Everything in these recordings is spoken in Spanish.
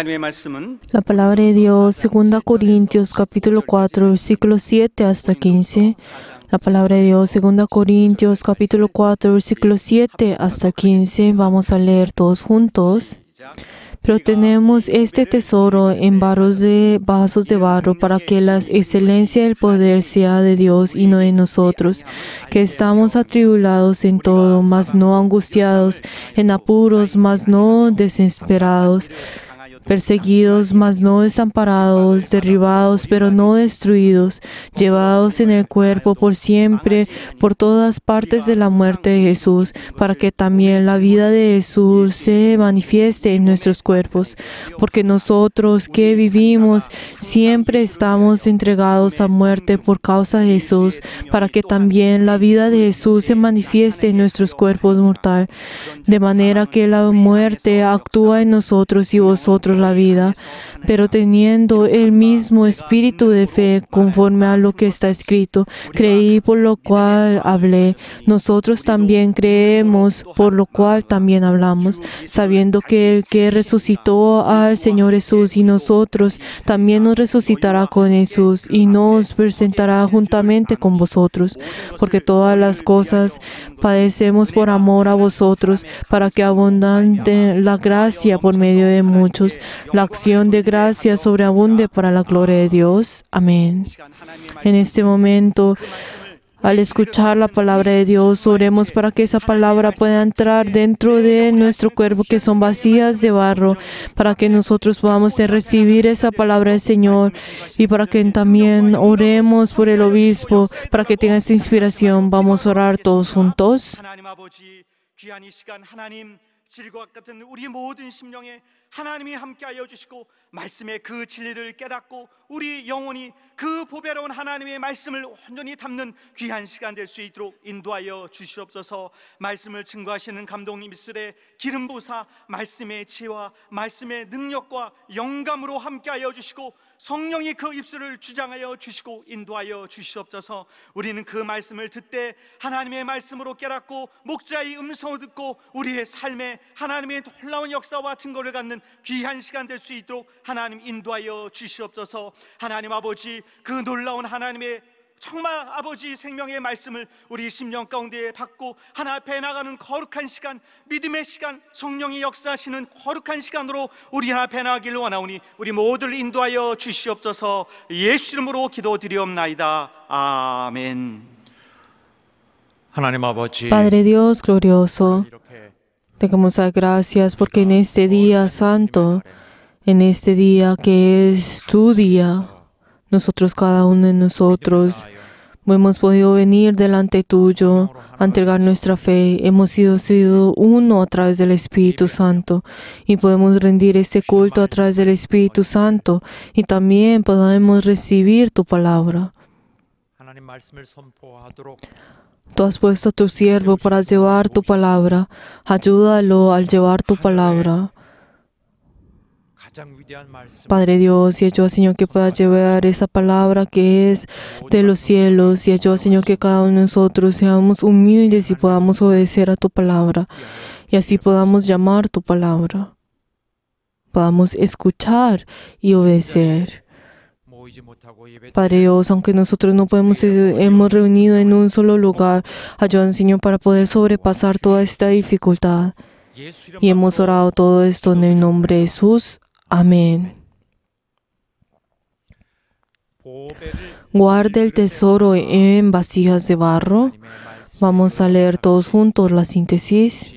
하나님의 말씀은 La palabra de Dios, 2 Corintios capítulo 4, versículo 7 hasta 15. La palabra de Dios, 2 Corintios capítulo 4, versículo 7 hasta 15. Vamos a leer todos juntos. Pero tenemos este tesoro en vasos de barro para que la excelencia del poder sea de Dios y no de nosotros, que estamos atribulados en todo, mas no angustiados, en apuros, mas no desesperados, perseguidos, mas no desamparados, derribados, pero no destruidos, llevados en el cuerpo por siempre, por todas partes de la muerte de Jesús, para que también la vida de Jesús se manifieste en nuestros cuerpos. Porque nosotros que vivimos siempre estamos entregados a muerte por causa de Jesús, para que también la vida de Jesús se manifieste en nuestros cuerpos mortales, de manera que la muerte actúa en nosotros y vosotros la vida, pero teniendo el mismo espíritu de fe conforme a lo que está escrito, creí por lo cual hablé. Nosotros también creemos por lo cual también hablamos, sabiendo que el que resucitó al Señor Jesús y nosotros también nos resucitará con Jesús y nos presentará juntamente con vosotros, porque todas las cosas padecemos por amor a vosotros, para que abundante la gracia por medio de muchos, la acción de gracia sobreabunde para la gloria de Dios. Amén. En este momento, al escuchar la palabra de Dios, oremos para que esa palabra pueda entrar dentro de nuestro cuerpo, que son vasijas de barro, para que nosotros podamos recibir esa palabra del Señor y para que también oremos por el obispo, para que tenga esa inspiración. Vamos a orar todos juntos. 하나님이 함께하여 주시고 말씀의 그 진리를 깨닫고 우리 영혼이 그 보배로운 하나님의 말씀을 온전히 담는 귀한 시간 될 수 있도록 인도하여 주시옵소서. 말씀을 증거하시는 감독님 입술에 기름 부사 말씀의 지혜와 말씀의 능력과 영감으로 함께하여 주시고 성령이 그 입술을 주장하여 주시고 인도하여 주시옵소서. 우리는 그 말씀을 듣되 하나님의 말씀으로 깨닫고 목자의 음성을 듣고 우리의 삶에 하나님의 놀라운 역사와 증거를 갖는 귀한 시간 될 수 있도록 하나님 인도하여 주시옵소서. 하나님 아버지, 그 놀라운 하나님의 정말 아버지 생명의 말씀을 우리 심령 가운데 받고 하나 앞에 나가는 거룩한 시간, 믿음의 시간, 성령이 역사하시는 거룩한 시간으로 우리 하나 앞에 나가기를 원하오니 우리 모두를 인도하여 주시옵소서. 예수 이름으로 기도드리옵나이다. 아멘. 하나님 아버지, Padre Dios glorioso, te damos gracias porque en este día santo, en este día que es tu día, nosotros, cada uno de nosotros, hemos podido venir delante tuyo a entregar nuestra fe. Hemos sido uno a través del Espíritu Santo y podemos rendir este culto a través del Espíritu Santo y también podemos recibir tu palabra. Tú has puesto a tu siervo para llevar tu palabra. Ayúdalo al llevar tu palabra. Padre Dios, y ayuda, Señor, que pueda llevar esa palabra que es de los cielos, y ayuda, Señor, que cada uno de nosotros seamos humildes y podamos obedecer a tu palabra, y así podamos llamar tu palabra, podamos escuchar y obedecer. Padre Dios, aunque nosotros no hemos reunido en un solo lugar, ayúdanos, Señor, para poder sobrepasar toda esta dificultad. Y hemos orado todo esto en el nombre de Jesús. Amén. Guarde el tesoro en vasijas de barro. Vamos a leer todos juntos la síntesis.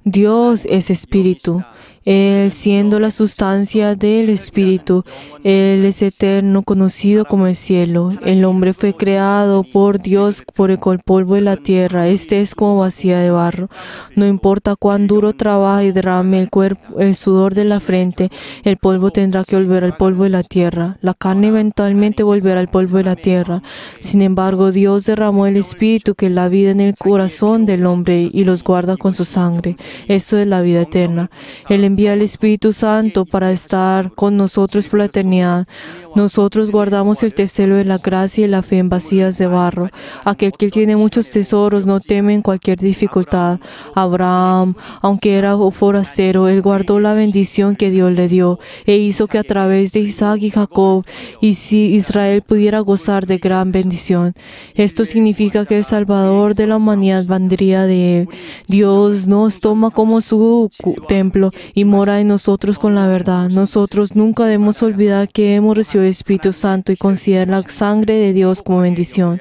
Dios es espíritu. Él, siendo la sustancia del Espíritu, Él es eterno, conocido como el cielo. El hombre fue creado por Dios por el polvo de la tierra. Este es como vasija de barro. No importa cuán duro trabaje y derrame el sudor de la frente, el polvo tendrá que volver al polvo de la tierra. La carne eventualmente volverá al polvo de la tierra. Sin embargo, Dios derramó el Espíritu, que es la vida, en el corazón del hombre y los guarda con su sangre. Esto es la vida eterna. Él envía el Espíritu Santo para estar con nosotros por la eternidad. Nosotros guardamos el tesoro de la gracia y la fe en vasijas de barro. Aquel que tiene muchos tesoros no teme en cualquier dificultad. Abraham, aunque era forastero, él guardó la bendición que Dios le dio e hizo que a través de Isaac y Jacob Israel pudiera gozar de gran bendición. Esto significa que el Salvador de la humanidad vendría de él. Dios nos toma como su templo y mora en nosotros con la verdad. Nosotros nunca debemos olvidar que hemos recibido el Espíritu Santo y considerar la sangre de Dios como bendición.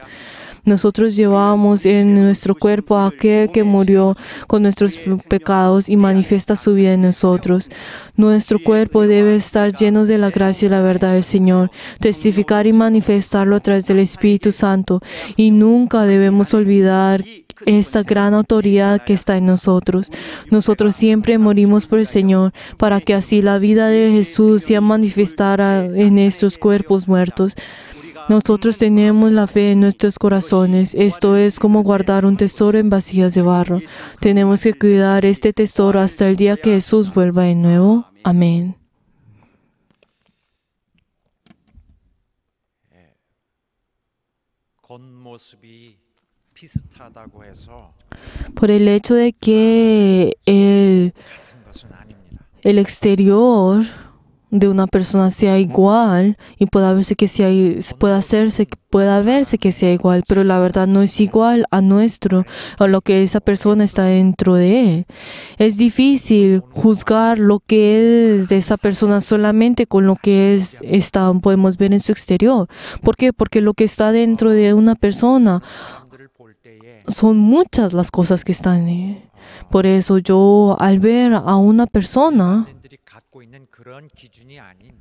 Nosotros llevamos en nuestro cuerpo a aquel que murió con nuestros pecados y manifiesta su vida en nosotros. Nuestro cuerpo debe estar lleno de la gracia y la verdad del Señor, testificar y manifestarlo a través del Espíritu Santo. Y nunca debemos olvidar esta gran autoridad que está en nosotros. Nosotros siempre morimos por el Señor, para que así la vida de Jesús sea manifestada en estos cuerpos muertos. Nosotros tenemos la fe en nuestros corazones. Esto es como guardar un tesoro en vasijas de barro. Tenemos que cuidar este tesoro hasta el día que Jesús vuelva de nuevo. Amén. 겉모습이 비슷하다고 해서 Por el hecho de que 같은 것은 아닙니다. el exterior de una persona sea igual y pueda verse que sea igual, pero la verdad no es igual a nuestro, a lo que esa persona está dentro de él. Es difícil juzgar lo que es de esa persona solamente con lo que podemos ver en su exterior. ¿Por qué? Porque lo que está dentro de una persona 사람들을 볼 때에 son muchas las cosas que están en él. Por eso yo, al ver a una persona, 사람들이 갖고 있는 그런 기준이 아닌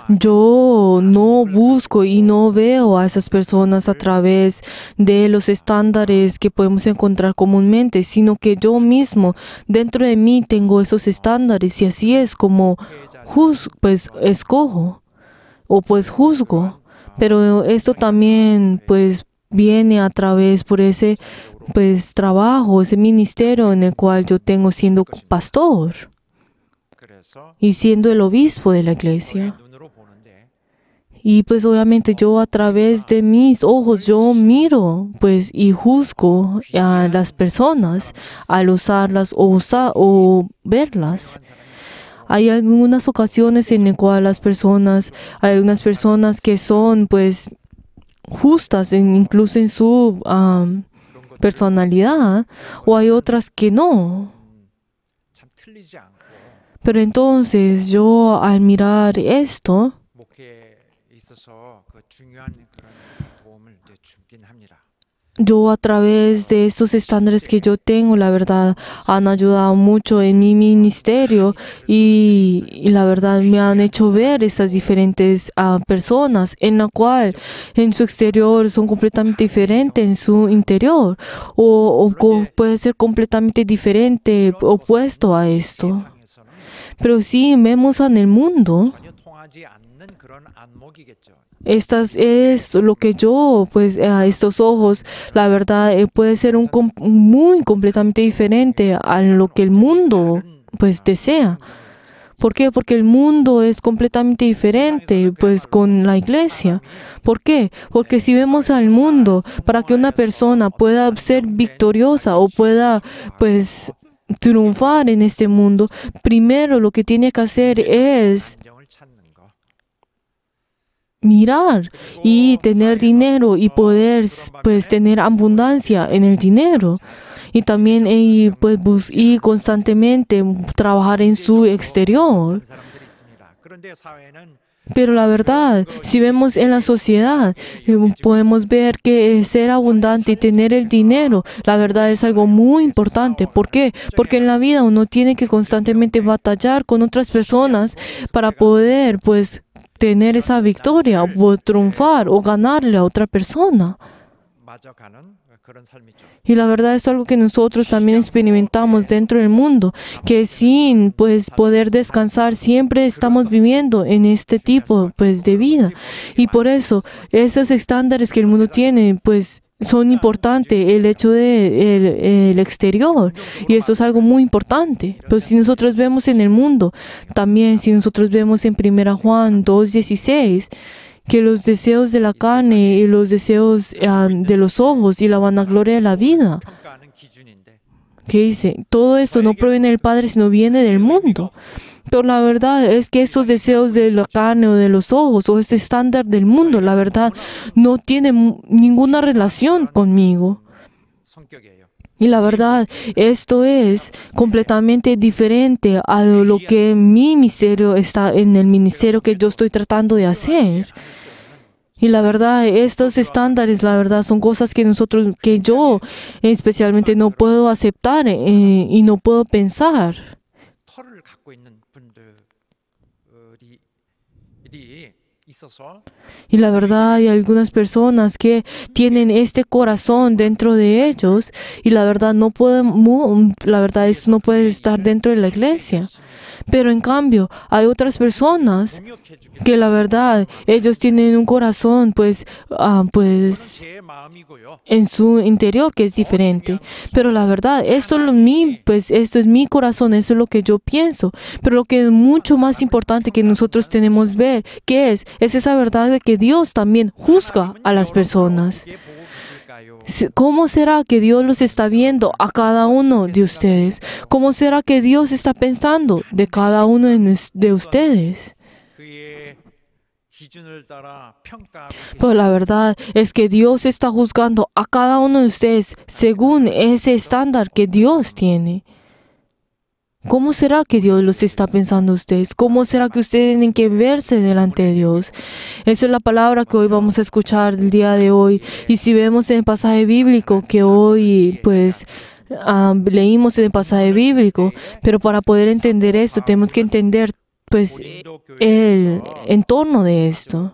저만 yo no busco y no veo a esas personas a través de los estándares que podemos encontrar comúnmente, sino que yo mismo, dentro de mí, tengo esos estándares y así es como pues escojo o pues juzgo. Pero esto también pues viene a través por ese pues trabajo, ese ministerio en el cual yo tengo siendo pastor 그래서 y siendo el obispo de la iglesia. 눈으로 보는데 Y pues obviamente yo a través de mis ojos yo miro pues y juzgo a las personas al usarlas o verlas. Hay algunas ocasiones en las cuales hay algunas personas que son pues justas incluso en su personalidad, o hay otras que no. 참 틀리지 않고 Pero entonces yo al mirar esto, 목회에 있어서 그 중요한 그런 도움을 이제 주긴 합니다. yo a través de estos estándares que yo tengo, la verdad, han ayudado mucho en mi ministerio y la verdad me han hecho ver esas diferentes personas en la cual en su exterior son completamente diferentes en su interior o puede ser completamente diferente, opuesto a esto. 세상에서는 Pero sí vemos en el mundo. 전혀 통하지 않는 그런 안목이겠죠. Estas es lo que yo, pues, a estos ojos, la verdad, puede ser muy completamente diferente a lo que el mundo, pues, desea. ¿Por qué? Porque el mundo es completamente diferente, pues, con la iglesia. ¿Por qué? Porque si vemos al mundo, para que una persona pueda ser victoriosa o pueda, pues, triunfar en este mundo, primero lo que tiene que hacer es 안정을 찾는 거. mirar y tener dinero y poder pues tener abundancia en el dinero y también pues y constantemente trabajar en su exterior. 사람들이 있습니다. 그런데 사회는 Pero la verdad, si vemos en la sociedad, podemos ver que ser abundante y tener el dinero, la verdad es algo muy importante. ¿Por qué? Porque en la vida uno tiene que constantemente batallar con otras personas para poder, pues, tener esa victoria, o triunfar o ganarle a otra persona. 맞아가는 그런 삶이죠. Y la verdad es algo que nosotros también experimentamos dentro del mundo, que sin pues poder descansar siempre estamos viviendo en este tipo pues de vida. Y por eso esos estándares que el mundo tiene pues son importantes, el hecho de el exterior, y esto es algo muy importante. Pero si nosotros vemos en el mundo, también si nosotros vemos en 1 Juan 2:16, que los deseos de la carne y los deseos de los ojos y la vanagloria de la vida, 평가하는 기준인데 que dice, todo esto no proviene del Padre, sino viene del mundo. Pero la verdad es que estos deseos de la carne o de los ojos o este estándar del mundo, la verdad, no tiene ninguna relación conmigo. 성격이에요. Y la verdad, esto es completamente diferente a lo que mi ministerio está en el ministerio que yo estoy tratando de hacer. Y la verdad, estos estándares, la verdad, son cosas que yo especialmente no puedo aceptar y no puedo pensar. 털을 갖고 있는 분들이 있어서 Y la verdad, hay algunas personas que tienen este corazón dentro de ellos y la verdad esto no puede estar dentro de la iglesia. Pero en cambio, hay otras personas que la verdad, ellos tienen un corazón pues 제 마음이고요. en su interior que es diferente. Pero la verdad, esto es mi corazón, eso es lo que yo pienso. Pero lo que es mucho más importante que nosotros tenemos que ver, ¿qué es? Es esa verdad de que Dios también juzga a las personas. 어떻게 보고 계실까요? ¿Cómo será que Dios los está viendo a cada uno de ustedes? ¿Cómo será que Dios está pensando de cada uno de ustedes? 그의 기준을 따라 평가하고 Pero la verdad es que Dios está juzgando a cada uno de ustedes según ese estándar que Dios tiene. ¿Cómo será que Dios los está pensando a ustedes? ¿Cómo será que ustedes tienen que verse delante de Dios? Esa es la palabra que hoy vamos a escuchar el día de hoy. Y si vemos en el pasaje bíblico que hoy leímos en el pasaje bíblico, pero para poder entender esto tenemos que entender pues el entorno de esto.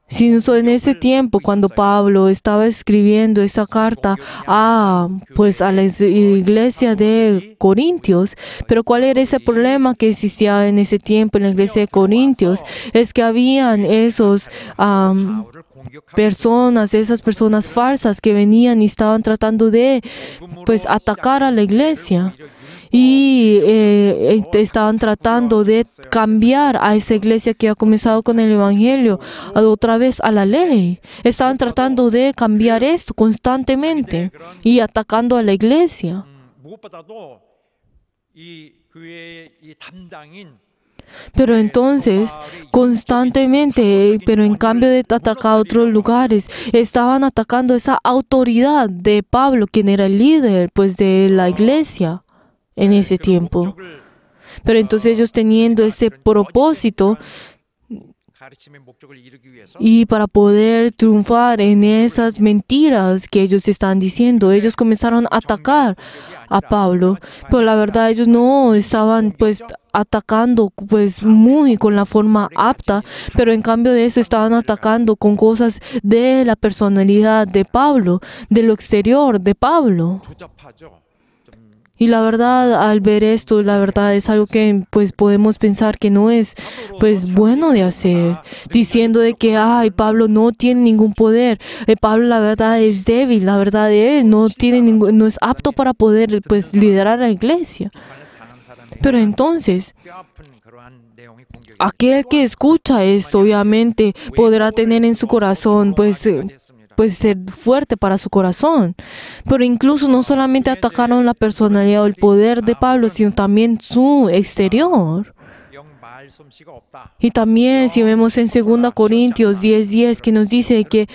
Si en ese tiempo, cuando Pablo estaba escribiendo esta carta a la iglesia de Corintios, pero ¿cuál era ese problema que existía en ese tiempo en la iglesia de Corintios? Es que habían esas personas falsas que venían y estaban tratando de atacar a la iglesia. Y estaban tratando de cambiar a esa iglesia que ha comenzado con el Evangelio otra vez a la ley. Estaban tratando de cambiar esto constantemente y atacando a la iglesia. 무엇보다도 이 교회의 이 담당인 Pero entonces, constantemente, pero en cambio de atacar a otros lugares, estaban atacando esa autoridad de Pablo, quien era el líder de la iglesia en ese tiempo. Pero entonces ellos teniendo ese propósito 가르침의 목적을 이루기 위해서 y para poder triunfar en esas mentiras que ellos estaban diciendo, ellos comenzaron a atacar a Pablo. Pero la verdad ellos no estaban atacando muy con la forma apta, pero en cambio de eso estaban atacando con cosas de la personalidad de Pablo, de lo exterior de Pablo. 조잡하죠. Y la verdad, al ver esto, la verdad es algo que podemos pensar que no es bueno de hacer, diciendo de que Pablo no tiene ningún poder. Pablo la verdad es débil, la verdad él no es apto para poder liderar la iglesia. Pero entonces, 뼈아픈 그러한 내용이 공격이 aquel que escucha esto obviamente podrá tener en su corazón ser fuerte para su corazón. Pero incluso no solamente atacaron la personalidad o el poder de Pablo, sino también su exterior. 영 말솜씨가 없다. Y también si vemos en 2 Corintios 10:10 que nos dice que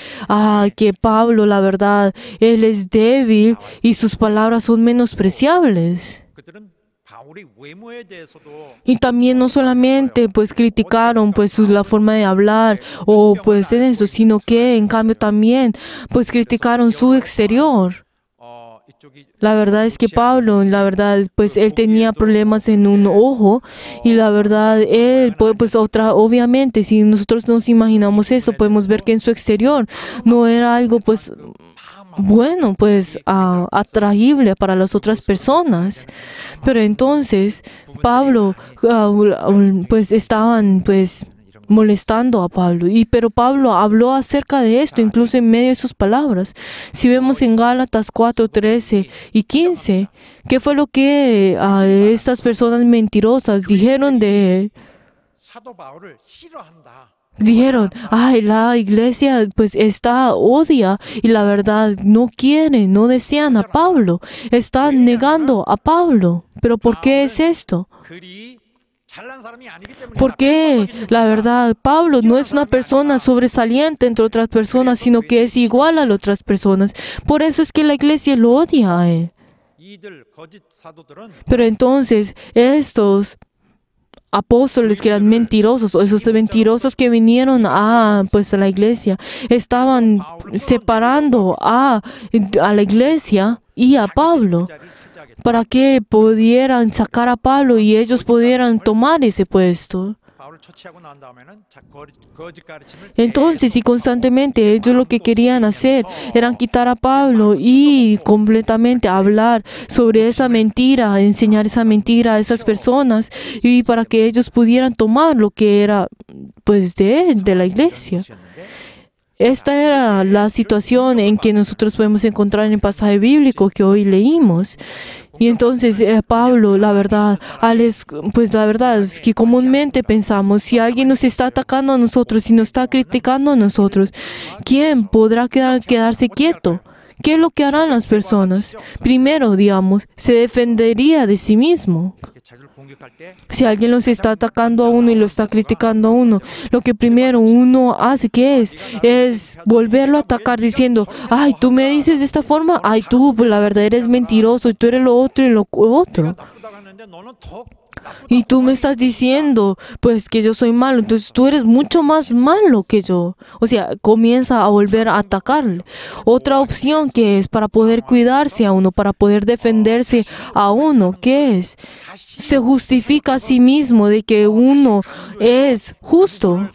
Pablo, la verdad, él es débil y sus palabras son menospreciables. 그들은 바울의 외모에 대해서도 Y también no solamente criticaron la forma de hablar o en eso, sino que en cambio también criticaron su exterior. 이쪽이 La verdad es que Pablo, la verdad, él tenía problemas en un ojo y la verdad, él, obviamente, si nosotros nos imaginamos eso, podemos ver que en su exterior no era algo, bueno, atraíble para las otras personas. Pero entonces, Pablo, estaban, molestando a Pablo. Pero Pablo habló acerca de esto, incluso en medio de sus palabras. Si vemos en Gálatas 4, 13 y 15, ¿qué fue lo que estas personas mentirosas dijeron de él? 사도 바울을 싫어한다. Dijeron, ay, la iglesia pues odia y la verdad no quieren, no desean a Pablo, están negando a Pablo. ¿Pero por qué es esto? 그리 잘난 사람이 아니기 때문에 Porque la verdad, Pablo no es una persona sobresaliente entre otras personas, sino que es igual a las otras personas. Por eso es que la iglesia lo odia a él. 이들 거짓 사도들은 Pero entonces, estos apóstoles que eran mentirosos, o esos mentirosos que vinieron a la iglesia, estaban separando a la iglesia y a Pablo, 자리를 차지하겠다. para que pudieran sacar a Pablo y ellos pudieran tomar ese puesto. 바울을 처치하고 난 다음에는 거짓 가르침을 Entonces, y constantemente ellos lo que querían hacer era quitar a Pablo y completamente hablar sobre esa mentira, enseñar esa mentira a esas personas y para que ellos pudieran tomar lo que era pues de la iglesia. Esta era la situación en que nosotros podemos encontrar en el pasaje bíblico que hoy leímos. Y entonces Pablo, la verdad, pues la verdad es que comúnmente pensamos, si alguien nos está atacando a nosotros, si nos está criticando a nosotros, ¿quién podrá quedarse quieto? ¿Qué es lo que harán las personas? Primero, digamos, se defendería de sí mismo. 이렇게 자기를 공격할 때 Si alguien los está atacando a uno y lo está criticando a uno, lo que primero uno hace, ¿qué es volverlo a atacar diciendo, ay, tú me dices de esta forma, ay, tú, pues la verdad eres mentiroso y tú eres lo otro y lo otro. 나쁘다고 하는데 너는 더 Y tú me estás diciendo, pues, que yo soy malo, entonces tú eres mucho más malo que yo. O sea, comienza a volver a atacarle. Otra opción que es para poder cuidarse a uno, para poder defenderse a uno, ¿qué es? Se justifica a sí mismo de que uno es justo.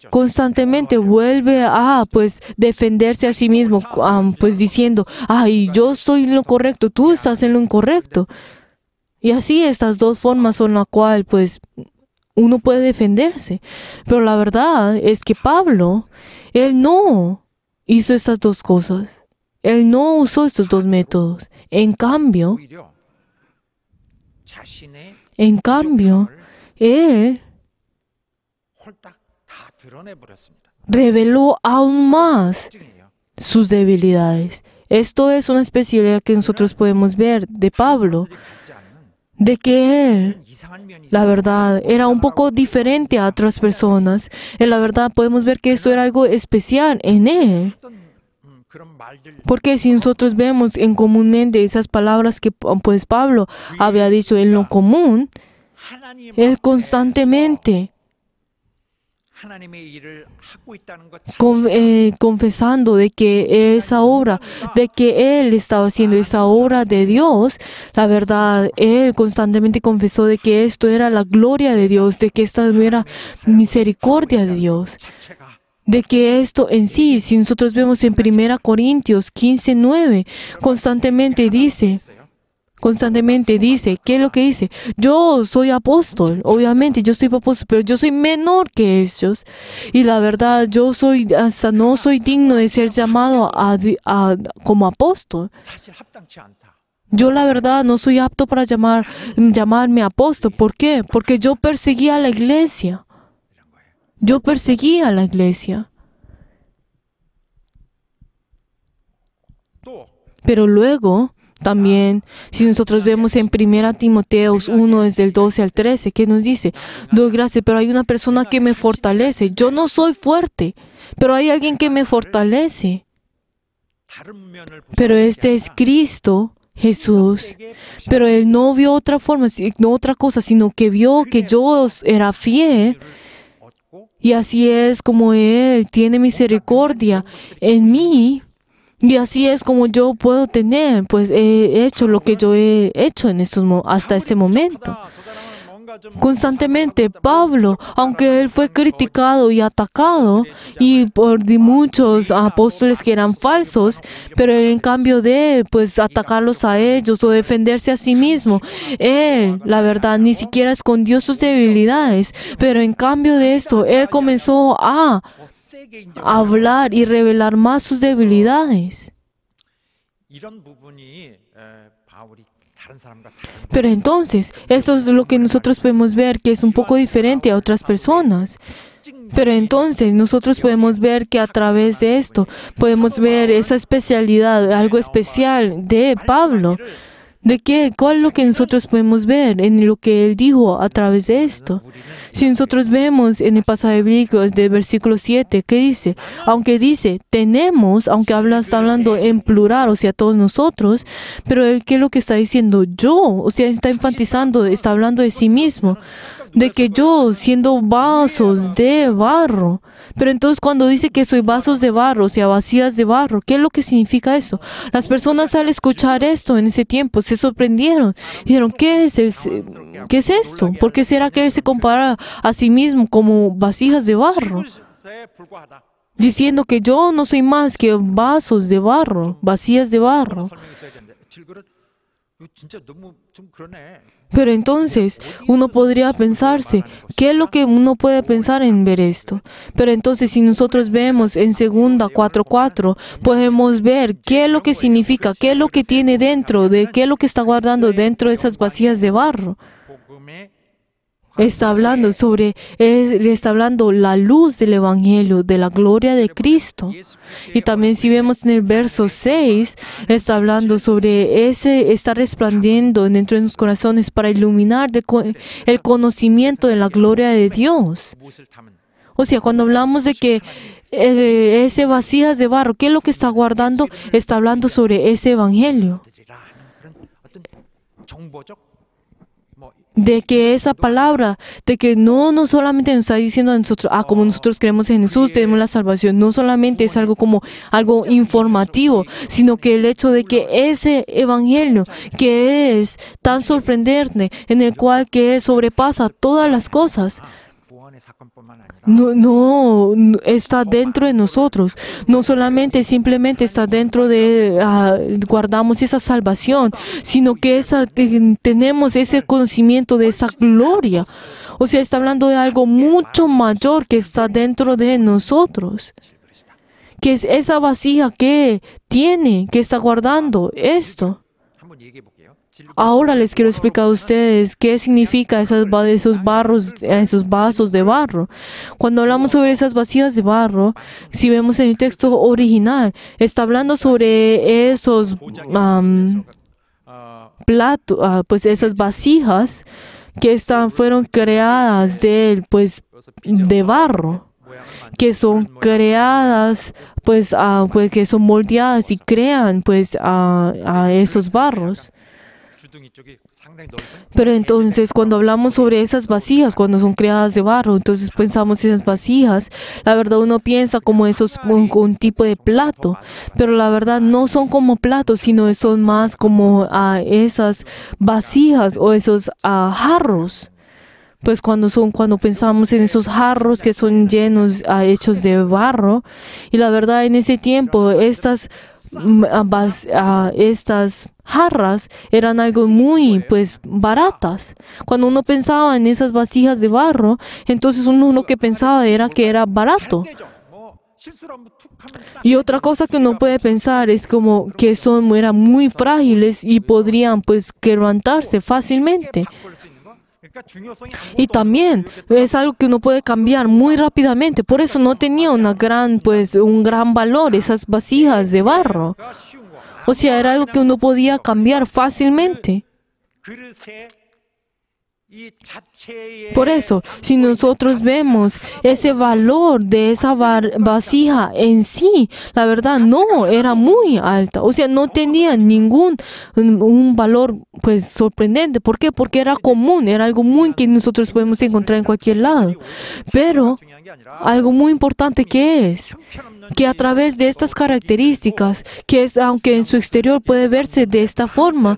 Constantemente vuelve a pues defenderse a sí mismo, pues diciendo, ay, yo estoy en lo correcto, tú estás en lo incorrecto. Y así estas dos formas son la cual pues uno puede defenderse. Pero la verdad es que Pablo, él no hizo estas dos cosas. Él no usó estos dos métodos. En cambio, 오히려 자신의 él 홀딱 다 드러내 버렸습니다. reveló aún más 특징이에요. sus debilidades. Esto es una especialidad que nosotros podemos ver de Pablo, 갖지 않는 de que él, 이상한 면이 la verdad, era un poco diferente a otras personas. En la verdad podemos ver que esto era algo especial en él. 어떤 그런 말들 Porque si nosotros vemos en comúnmente esas palabras que pues Pablo había dicho en lo común, 하나님 él constantemente 하나님의 일을 하고 있다는 것 confesando de que esa obra, de que él estaba haciendo esa obra de Dios, la verdad, él constantemente confesó de que esto era la gloria de Dios, de que esta era misericordia de Dios, 자체가 de que esto en sí, si nosotros vemos en 1 Corintios 15:9, constantemente dice, ¿qué es lo que dice? Yo soy apóstol, obviamente yo soy apóstol, pero yo soy menor que ellos. Y la verdad, hasta no soy digno de ser llamado como apóstol. 사실 합당치 않다. Yo la verdad no soy apto para llamarme apóstol. ¿Por qué? Porque yo perseguía a la iglesia. Yo perseguía a la iglesia. 또 Pero luego, también, si nosotros vemos en 1 Timoteos 1, desde el 12 al 13, que nos dice, doy gracias, pero hay una persona que me fortalece. Yo no soy fuerte, pero hay alguien que me fortalece. 다른 면을 Pero este es Cristo, Jesús. Pero él no vio otra forma, no otra cosa, sino que vio que yo era fiel. 얻고 Y así es como Él tiene misericordia en mí. Y así es como yo puedo tener, pues he hecho lo que yo he hecho hasta este momento. 저 사람은 Constantemente Pablo, aunque él fue criticado y atacado y por muchos apóstoles que eran falsos, pero él, en cambio de pues atacarlos a ellos o defenderse a sí mismo, él, la verdad, ni siquiera escondió sus debilidades, pero en cambio de esto, él comenzó a hablar y revelar más sus debilidades. 이런 부분이 바울이 다른 사람과 다른 Pero entonces, esto es lo que nosotros podemos ver, que es un poco diferente a otras personas. Pero entonces nosotros podemos ver que a través de esto podemos ver esa especialidad, algo especial de Pablo. ¿De qué? ¿Cuál es lo que nosotros podemos ver en lo que él dijo a través de esto? Si nosotros vemos en el pasaje bíblico del versículo 7, ¿qué dice? Aunque dice, tenemos, aunque está hablando en plural, o sea, todos nosotros, pero él, ¿qué es lo que está diciendo? Yo, o sea, está enfatizando, está hablando de sí mismo, de que yo, siendo vasos de barro. Pero entonces cuando dice que soy vasos de barro, o sea, vasijas de barro, ¿qué es lo que significa eso? Las personas al escuchar esto en ese tiempo se sorprendieron. Dijeron, ¿qué es esto? ¿Por qué será que él se compara a sí mismo como vasijas de barro? 불과하다. Diciendo que yo no soy más que vasos de barro, vasijas de barro. 설명했어야겠는데 질글은 이거 진짜 너무 좀 그러네. Pero entonces uno podría pensarse, ¿qué es lo que uno puede pensar en ver esto? Pero entonces si nosotros vemos en 2 4:4, podemos ver qué es lo que significa, qué es lo que tiene dentro, de qué es lo que está guardando dentro de esas vasijas de barro. 복음의 Está hablando la luz del Evangelio, de la gloria de Cristo. Y también si vemos en el verso 6, está hablando sobre está resplandiendo dentro de nuestros corazones para iluminar el conocimiento de la gloria de Dios. 무엇을 담은 O sea, cuando hablamos de que ese vasijas de barro, ¿qué es lo que está guardando? Está hablando sobre ese Evangelio. 들이라 하는 그런 어떤 정보적 뭐 De que esa palabra, de que no solamente nos está diciendo a nosotros, como nosotros creemos en Jesús, tenemos la salvación, no solamente es algo como algo informativo, sino que el hecho de que ese evangelio que es tan sorprendente, en el cual que sobrepasa todas las cosas, 구원의 사건뿐만 아니라 no está dentro de nosotros, no solamente simplemente está dentro de guardamos esa salvación, sino que tenemos ese conocimiento de esa gloria. O sea, está hablando de algo mucho mayor que está dentro de nosotros, que es esa vasija que está guardando esto. 한번 얘기해 볼게요. Ahora les quiero explicar a ustedes qué significa esos vasos de barro. Cuando hablamos sobre esas vasijas de barro, si vemos en el texto original, está hablando sobre esos platos, pues esas vasijas que fueron creadas de barro, que son creadas, que son moldeadas y crean a esos barros. 주둥이 쪽이 상당히 넓은 Pero entonces cuando hablamos sobre esas vasijas, cuando son creadas de barro, entonces pensamos en esas vasijas, la verdad uno piensa como un tipo de plato, pero la verdad no son como platos, sino son más como esas vasijas o esos jarros. Pues cuando pensamos en esos jarros que son llenos, hechos de barro, y la verdad en ese tiempo estas jarras eran algo muy baratas. Cuando uno pensaba en esas vasijas de barro, entonces uno lo que pensaba era que era barato. 뭐 실수로 한번 툭 하면 딱 Y otra cosa que uno puede pensar es como que eran muy frágiles y podrían quebrantarse fácilmente. 바꿀 수 있는 거. 그러니까 중요성이 Y también es algo que uno puede cambiar muy rápidamente. Por eso no tenía un gran valor esas vasijas de barro. 아무거나 쉬운 거. O sea, era algo que uno podía cambiar fácilmente. 그릇에 이 자체의 Por eso, si nosotros vemos ese valor de esa vasija en sí, la verdad no era muy alta. O sea, no tenía un valor sorprendente. ¿Por qué? Porque era común, era algo muy que nosotros podemos encontrar en cualquier lado. Pero 중요한 게 아니라 algo muy importante que es que a través de estas características, aunque en su exterior puede verse de esta forma,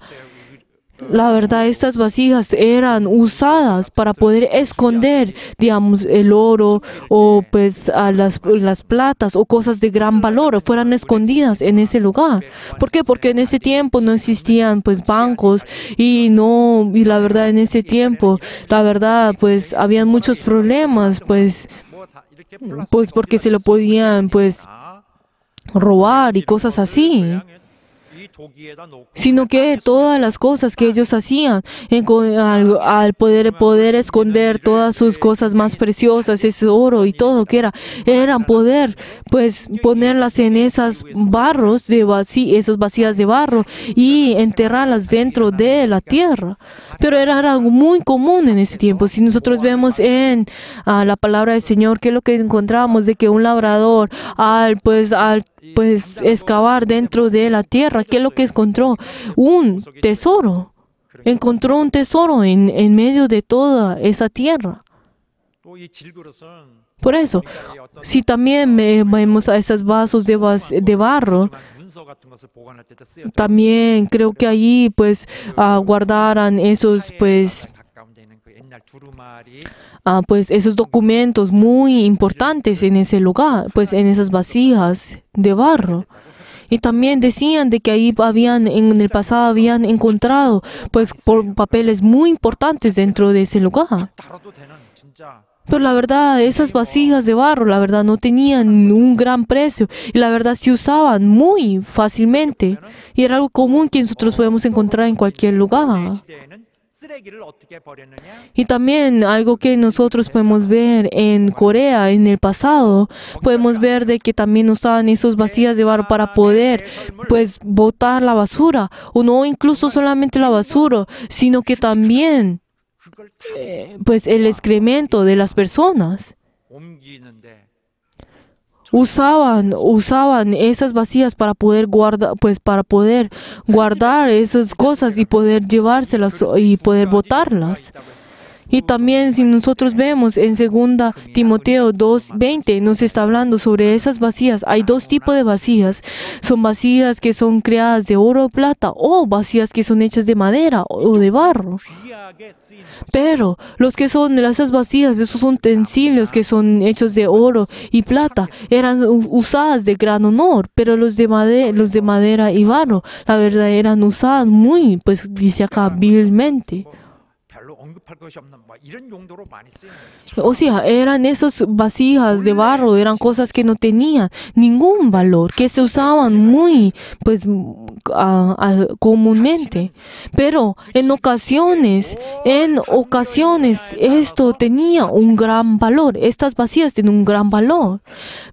la verdad, estas vasijas eran usadas para poder esconder, digamos, el oro o pues a las platas o cosas de gran valor fueran escondidas en ese lugar. ¿Por qué? Porque en ese tiempo no existían pues bancos y la verdad en ese tiempo, la verdad pues habían muchos problemas pues porque se lo podían pues robar y cosas así. Sino que todas las cosas que ellos hacían al poder esconder todas sus cosas más preciosas, ese oro y todo que eran poder pues ponerlas en esas esas vasijas de barro y enterrarlas dentro de la tierra. Pero era algo muy común en ese tiempo. Si nosotros vemos en la palabra del Señor, que es lo que encontramos de que un labrador al excavar dentro de la tierra, ¿qué es lo que encontró? Un tesoro. Encontró un tesoro en medio de toda esa tierra. Por eso, si también vemos a esos vasos de barro, también creo que allí pues guardaran esos esos documentos muy importantes en ese lugar, pues en esas vasijas de barro. Y también decían de que ahí en el pasado habían encontrado pues papeles muy importantes dentro de ese lugar. Pero la verdad, esas vasijas de barro, la verdad, no tenían un gran precio. Y la verdad, se usaban muy fácilmente. Y era algo común que nosotros podemos encontrar en cualquier lugar. Y también algo que nosotros podemos ver en Corea en el pasado, podemos ver de que también usaban esas vasijas de barro para poder pues botar la basura, o no incluso solamente la basura, sino que también pues el excremento de las personas. Usaban esas vasijas para poder guardar esas cosas y poder llevárselas y poder botarlas. Y también si nosotros vemos en 2 Timoteo 2:20 nos está hablando sobre esas vasijas. Hay dos tipos de vasijas. Son vasijas que son creadas de oro o plata o vasijas que son hechas de madera o de barro. Pero los que son esas vasijas, esos utensilios que son hechos de oro y plata, eran usadas de gran honor. Pero los de madera y barro, la verdad, eran usadas muy, pues dice acá, vilmente. O sea, eran esas vasijas de barro, eran cosas que no tenían ningún valor, que se usaban muy, pues, comúnmente. Pero en ocasiones, esto tenía un gran valor. Estas vasijas tenían un gran valor.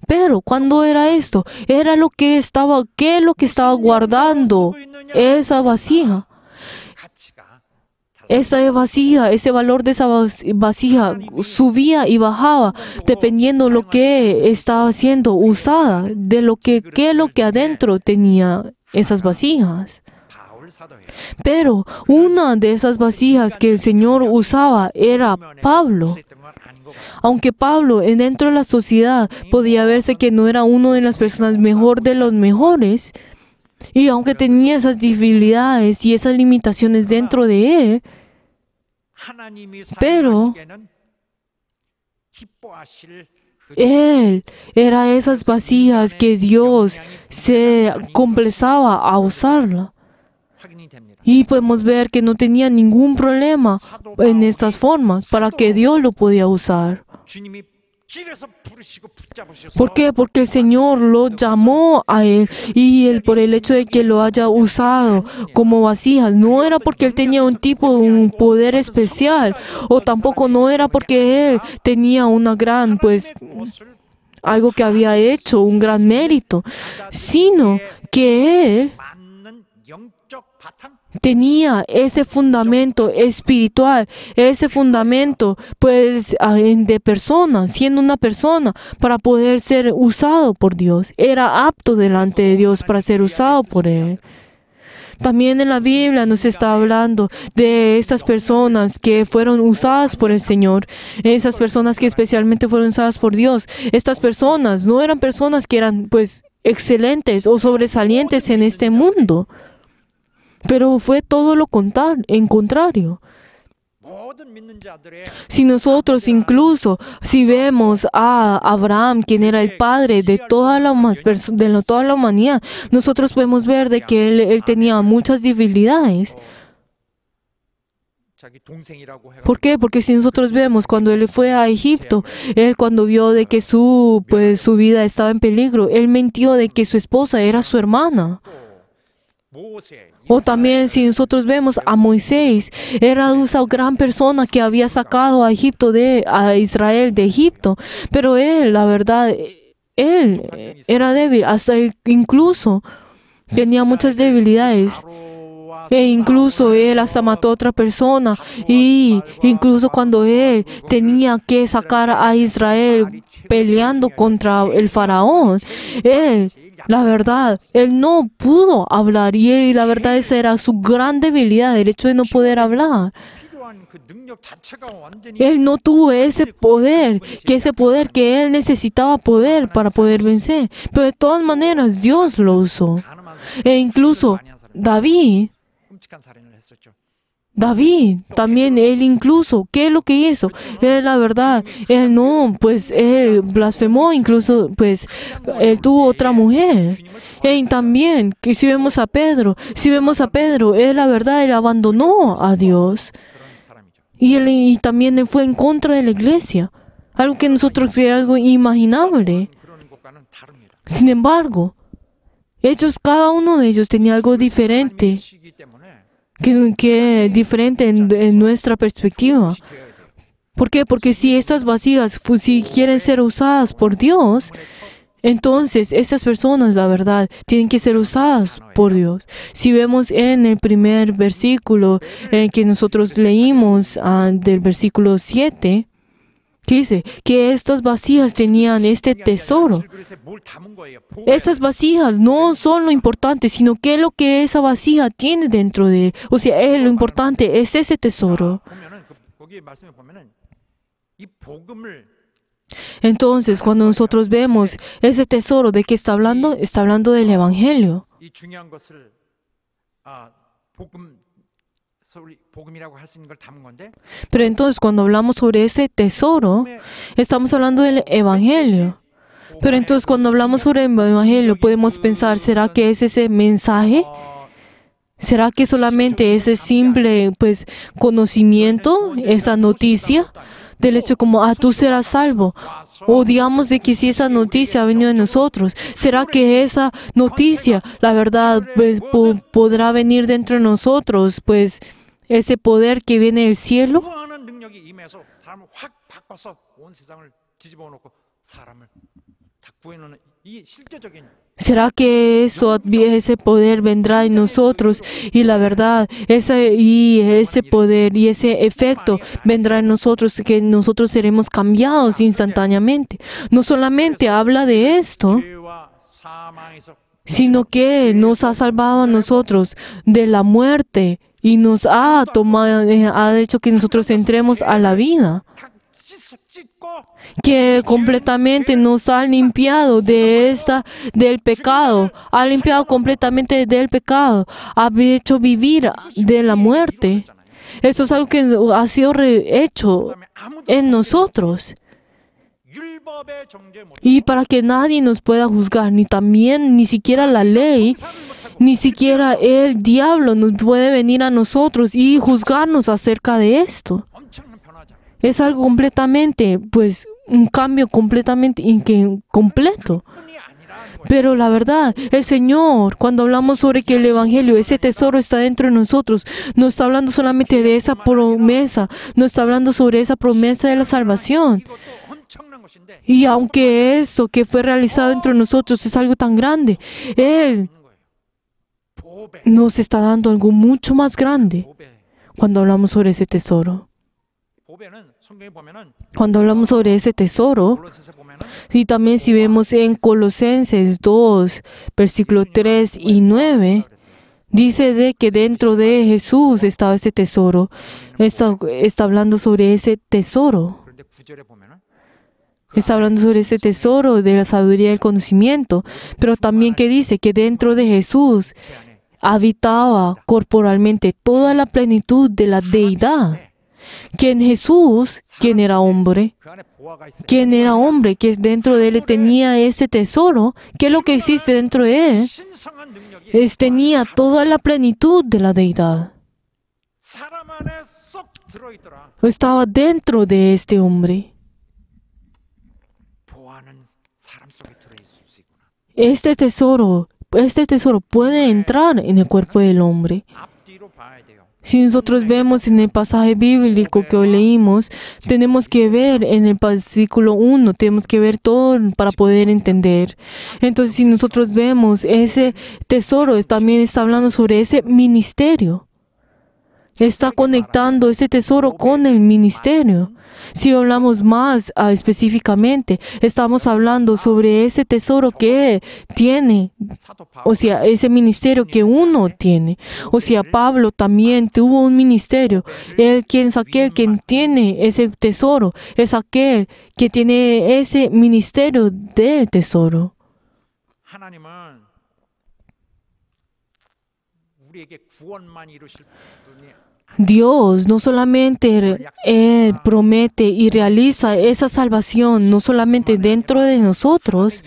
Pero cuando era esto, era ¿qué es lo que estaba guardando esa vasija? Esa vasija, ese valor de esa vasija subía y bajaba dependiendo lo que estaba siendo usada, de qué es lo que adentro tenía esas vasijas. Pero una de esas vasijas que el Señor usaba era Pablo. Aunque Pablo, dentro de la sociedad, podía verse que no era una de las personas mejor de los mejores, y aunque tenía esas debilidades y esas limitaciones dentro de él, pero él era esas vasijas que Dios se complazaba a usarla. Y podemos ver que no tenía ningún problema en estas formas para que Dios lo podía usar. ¿Por qué? Porque el Señor lo llamó a él y él, por el hecho de que lo haya usado como vasijas, no era porque él tenía un poder especial, o tampoco no era porque él tenía una gran, algo que había hecho, un gran mérito, sino que él tenía ese fundamento espiritual, ese fundamento de persona, siendo una persona para poder ser usado por Dios. Era apto delante de Dios para ser usado por Él. También en la Biblia nos está hablando de estas personas que fueron usadas por el Señor, esas personas que especialmente fueron usadas por Dios. Estas personas no eran personas que eran excelentes o sobresalientes en este mundo. Pero fue todo lo contrario. 모든 믿는 자들의 Si nosotros incluso, si vemos a Abraham, quien era el padre de toda toda la humanidad, nosotros podemos ver de que él tenía muchas debilidades. 자기 동생이라고 해가 ¿Por qué? Porque si nosotros vemos cuando él fue a Egipto, él cuando vio de que su vida estaba en peligro, él mintió de que su esposa era su hermana. 모세 O también si nosotros vemos a Moisés, era esa gran persona que había sacado a Israel de Egipto, pero él, la verdad, él era débil, hasta incluso tenía muchas debilidades. E incluso él hasta mató a otra persona. Y incluso cuando él tenía que sacar a Israel peleando contra el faraón, él, la verdad, él no pudo hablar. Y la verdad, esa era su gran debilidad, el hecho de no poder hablar. 필요한 그 능력 자체가 완전히 Él no tuvo ese poder que él necesitaba para poder vencer. Pero de todas maneras, Dios lo usó. 가늠한 E incluso David, 끔찍한 살인을 했었죠. también él incluso, ¿qué es lo que hizo? Él, la verdad, él no, pues él blasfemó, incluso, pues él tuvo otra mujer. Y también, que si vemos a Pedro, él, la verdad, él abandonó a Dios. 그런 사람이죠. Y también él fue en contra de la iglesia. Algo que nosotros era algo inimaginable. 그런 것과는 다릅니다. Sin embargo, cada uno de ellos tenía algo diferente. 시기 때문에 Que diferente en nuestra perspectiva. ¿Por qué? Porque si estas vasijas si quieren ser usadas por Dios, entonces estas personas, la verdad, tienen que ser usadas por Dios. Si vemos en el primer versículo que nosotros leímos del versículo 7, que dice que estas vasijas tenían este tesoro. 그릇에 뭘 담은 거예요. Estas vasijas no son lo importante, sino que lo que esa vasija tiene dentro de él. O sea, lo importante es ese tesoro. 보면은 거기 말씀에 보면은 이 복음을 Entonces, cuando nosotros vemos ese tesoro, ¿de qué está hablando? Está hablando del Evangelio. 이 중요한 것을 복음이라고 할 수 있는 걸 담은 건데 Pero entonces, cuando hablamos sobre ese tesoro, estamos hablando del Evangelio. Pero entonces, cuando hablamos sobre el Evangelio, podemos pensar, ¿será que es ese mensaje? ¿Será que solamente ese simple, pues, conocimiento, esa noticia del hecho como, tú serás salvo? O digamos de que si esa noticia ha venido de nosotros, ¿será que esa noticia, la verdad, pues, podrá venir dentro de nosotros, pues, ese poder que viene del cielo? 무한한 능력이 임해서 사람을 확 바꿔서 온 세상을 뒤집어 놓고 사람을 다 구해놓는 이 실제적인 ¿Será que ese poder vendrá en nosotros? Y la verdad, ese poder y ese efecto vendrá en nosotros, que nosotros seremos cambiados instantáneamente. No solamente habla de esto, 죄와 사망에서 sino que nos ha salvado a nosotros de la muerte y nos ha hecho que nosotros entremos a la vida, 다 씻고 que completamente nos ha limpiado del pecado, ha limpiado completamente del pecado, ha hecho vivir de la muerte. Esto es algo que ha sido hecho 그다음에 아무도 en nosotros. 율법의 정죄 못 Y para que nadie nos pueda juzgar, ni siquiera la ley, ni siquiera el diablo nos puede venir a nosotros y juzgarnos acerca de esto. 엄청난 변화잖아요. Es algo completamente, pues, un cambio completamente completo. 뿐이 아니라는 거예요. Pero la verdad, el Señor, cuando hablamos sobre que el Evangelio, ese tesoro está dentro de nosotros, no está hablando solamente de esa promesa, no está hablando sobre esa promesa de la salvación. 이것도 엄청난 것인데 Y aunque eso que fue realizado dentro de nosotros es algo tan grande, Él 있는 거예요. 보배, nos está dando algo mucho más grande 보배. cuando hablamos sobre ese tesoro. 보배는 성경에 보면은 Cuando hablamos sobre ese tesoro, 골로새서 보면은 y también si vemos en Colosenses 2, versículo 3 y 9, dice de que dentro de Jesús estaba ese tesoro. Está hablando sobre ese tesoro. 그런데 9절에 보면은 Está hablando sobre ese tesoro de la sabiduría y el conocimiento. Pero también que dice que dentro de Jesús, 제 안에 habitaba corporalmente toda la plenitud de la deidad. Que en Jesús, quien era hombre, 그 안에 보화가 있어요. que dentro de él tenía ese tesoro, que es lo que existe dentro de él, 신성한 능력이 tenía toda la plenitud de la deidad. 사람 안에 쏙 들어있더라. Estaba dentro de este hombre. 보화는 사람 속에 들어있을 수 있구나. Este tesoro puede entrar en el cuerpo del hombre. 앞뒤로 봐야 돼요. Si nosotros vemos en el pasaje bíblico que hoy leímos, tenemos que ver en el versículo 1, tenemos que ver todo para poder entender. Entonces, si nosotros vemos ese tesoro, también está hablando sobre ese ministerio. Está conectando ese tesoro con el ministerio. Si hablamos más específicamente, estamos hablando sobre ese tesoro que tiene, 사도 바울 o sea, ese ministerio que uno tiene. O sea, Pablo también tuvo un ministerio. Él, quien es aquel quien tiene ese tesoro, es aquel que tiene ese ministerio del tesoro. 하나님은 우리에게 구원만 이루실 분이 Dios no solamente Él promete y realiza esa salvación, no solamente dentro de nosotros,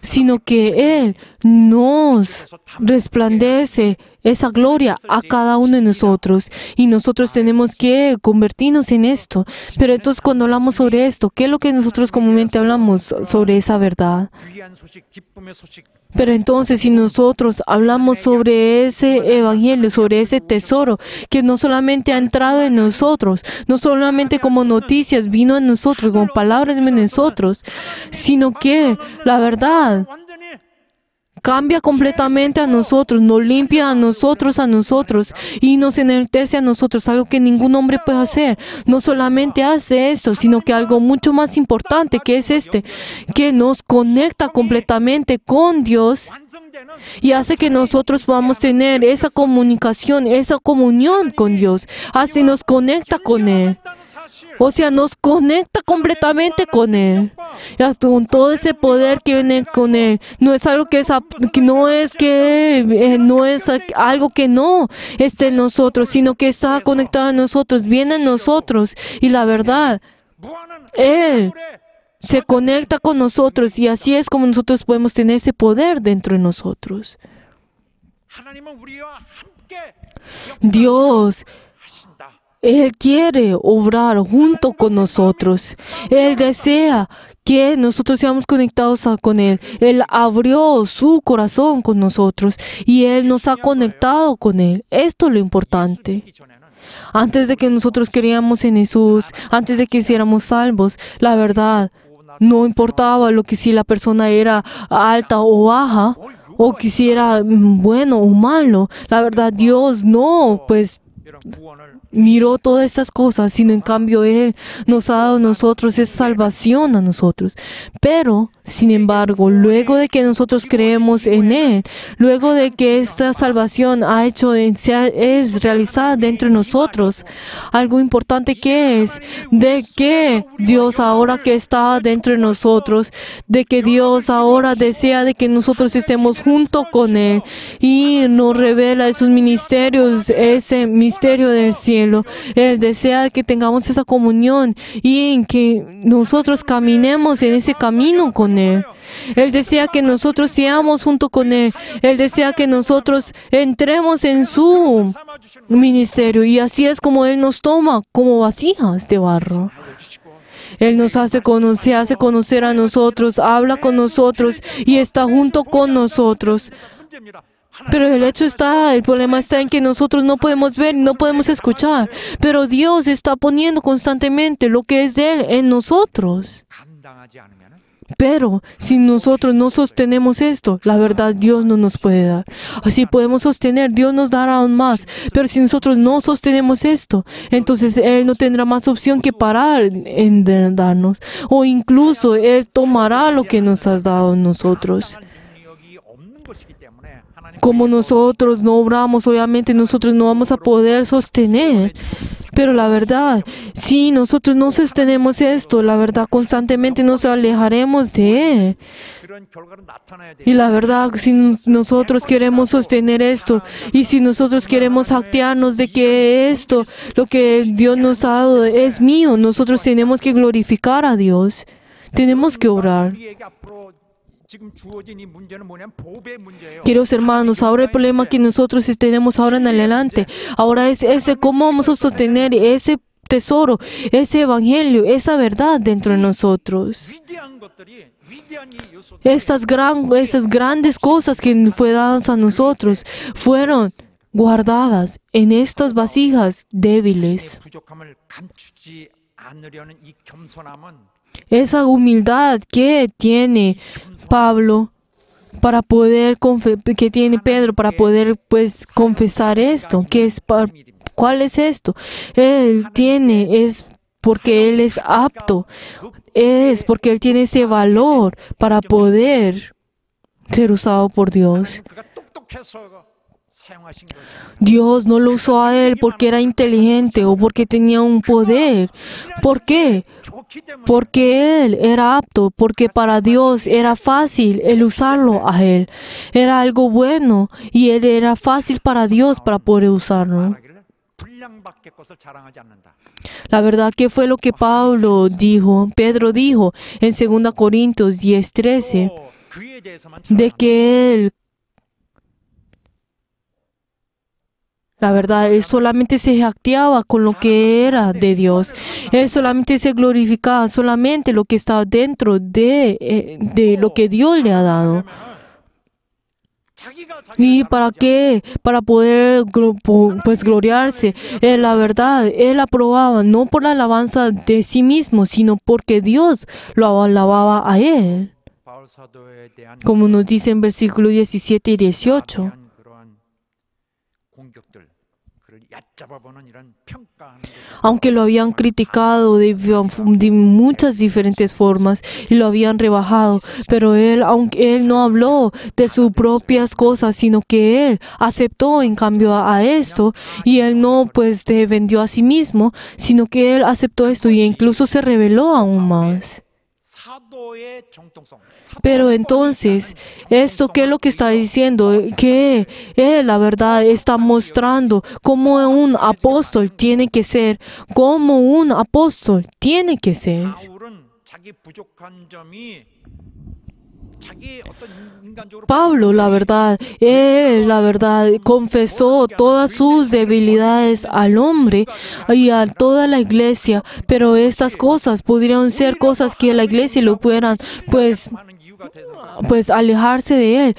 sino que Él nos resplandece esa gloria a cada uno de nosotros. Y nosotros tenemos que convertirnos en esto. Pero entonces cuando hablamos sobre esto, ¿qué es lo que nosotros comúnmente hablamos sobre esa verdad? 귀한 소식, 기쁨의 소식 Pero entonces si nosotros hablamos sobre ese evangelio, sobre ese tesoro que no solamente ha entrado en nosotros, no solamente como noticias vino en nosotros, como palabras en nosotros, sino que la verdad 완전히 cambia completamente a nosotros, nos limpia a nosotros y nos enaltece a nosotros, algo que ningún hombre puede hacer. No solamente hace esto, sino que algo mucho más importante que es que nos conecta completamente con Dios 완성되는 y hace que nosotros podamos tener esa comunicación, esa comunión con Dios. Así nos conecta con Él. 있다는 사실. O sea, nos conecta completamente con Él. Ya, con todo ese poder que viene con Él. No es algo que no es algo que no esté en nosotros, sino que está conectado en nosotros, viene en nosotros. Y la verdad, 무한한 Él 물에 se conecta con nosotros y así es como nosotros podemos tener ese poder dentro de nosotros. 하나님은 우리와 함께 Dios, 하신다. Él quiere obrar junto con nosotros. Él desea que nosotros seamos conectados con Él. Él abrió su corazón con nosotros y Él nos ha conectado con Él. Esto es lo importante. 이 전에는 Antes de que nosotros creíamos en Jesús, antes de que hiciéramos salvos, la verdad, no importaba lo que si la persona era alta o baja, o que si era bueno o malo. La verdad, Dios no, pues, 이런 구원을 miró todas estas cosas, sino en cambio Él nos ha dado a nosotros esa salvación a nosotros. Pero, sin embargo, luego de que nosotros creemos en Él, luego de que esta salvación es realizada dentro de nosotros, algo importante que es de que Dios ahora que está dentro de nosotros, de que Dios ahora desea de que nosotros estemos junto con Él y nos revela esos ministerios, ese misterio del cielo. Él desea que tengamos esa comunión y en que nosotros caminemos en ese camino con Él. Él desea que nosotros seamos junto con Él. Él desea que nosotros entremos en su ministerio y así es como Él nos toma como vasijas de barro. Él nos hace conocer a nosotros, habla con nosotros y está junto con nosotros. 문제입니다. Pero el problema está en que nosotros no podemos ver, no podemos escuchar. Pero Dios está poniendo constantemente lo que es de Él en nosotros. 감당하지 않으면 Pero si nosotros no sostenemos esto, la verdad Dios no nos puede dar. Así podemos sostener, Dios nos dará aún más. Pero si nosotros no sostenemos esto, entonces Él no tendrá más opción que parar en darnos. O incluso Él tomará lo que nos has dado a nosotros. 능력이 없는 것이기 때문에 하나님 Como nosotros no obramos, obviamente nosotros no vamos a poder sostener. Pero la verdad, si nosotros no sostenemos esto, la verdad constantemente nos alejaremos de Él. 그런 결과로 나타나야 돼. Y la verdad, si nosotros queremos sostener esto y si nosotros queremos jactarnos de que esto, lo que Dios nos ha dado es mío, nosotros tenemos que glorificar a Dios. Tenemos que orar. 우리에게 앞으로 지금 주어진 이 문제는 뭐냐면 보배의 문제예요. Queridos hermanos, ahora el problema que nosotros tenemos ahora en adelante, ahora es ese cómo vamos a sostener ese tesoro, ese evangelio, esa verdad dentro de nosotros. 위대한 것들이 위대한 이 요소 Esas grandes cosas que fue dadas a nosotros fueron guardadas en estas vasijas débiles. 부족함을 감추지 않으려는 이 겸손함은 Esa humildad que tiene Pablo para poder que tiene Pedro para poder pues confesar esto, ¿cuál es esto? Él tiene es porque él es apto, es porque él tiene ese valor para poder ser usado por Dios. 그가 똑똑해서 사용하신 것이 Dios no lo usó a él porque era inteligente o porque tenía un poder. ¿Por qué? 좋기 때문에 Porque él era apto, porque para Dios era fácil el usarlo a él. Era algo bueno y él era fácil para Dios para poder usarlo. 말하기를 분량밖의 것을 자랑하지 않는다. La verdad que fue lo que Pedro dijo en 2 Corintios 10:13, 또 그에 대해서만 de 자랑하는 que él, la verdad, él solamente se jacteaba con lo que era de Dios. Él solamente se glorificaba solamente lo que estaba dentro de lo que Dios le ha dado. 자기가 ¿Y para qué? Para poder pues gloriarse. La verdad, él aprobaba no por la alabanza de sí mismo, sino porque Dios lo alababa a él. 바울 사도에 대한 Como nos dice en versículos 17 y 18. 대한 그러한 공격들 그를 얕잡아보는 이런 평가하는 게 Aunque lo habían criticado de muchas diferentes formas y lo habían rebajado, pero aunque él no habló de sus propias cosas, sino que él aceptó en cambio a esto y él no pues vendió a sí mismo, sino que él aceptó esto y incluso se reveló aún más. 사도의 정통성. Pero entonces, ¿esto qué es lo que está diciendo? Que él, la verdad, está mostrando cómo un apóstol tiene que ser, cómo un apóstol tiene que ser. 바울은 자기 부족한 점이 자기 어떤 인간적으로 Pablo, la verdad, él, la verdad, confesó todas sus debilidades al hombre y a toda la iglesia, pero estas cosas pudieron ser cosas que la iglesia lo pudieran, 하는 이유가 되는 거예요. pues alejarse de él,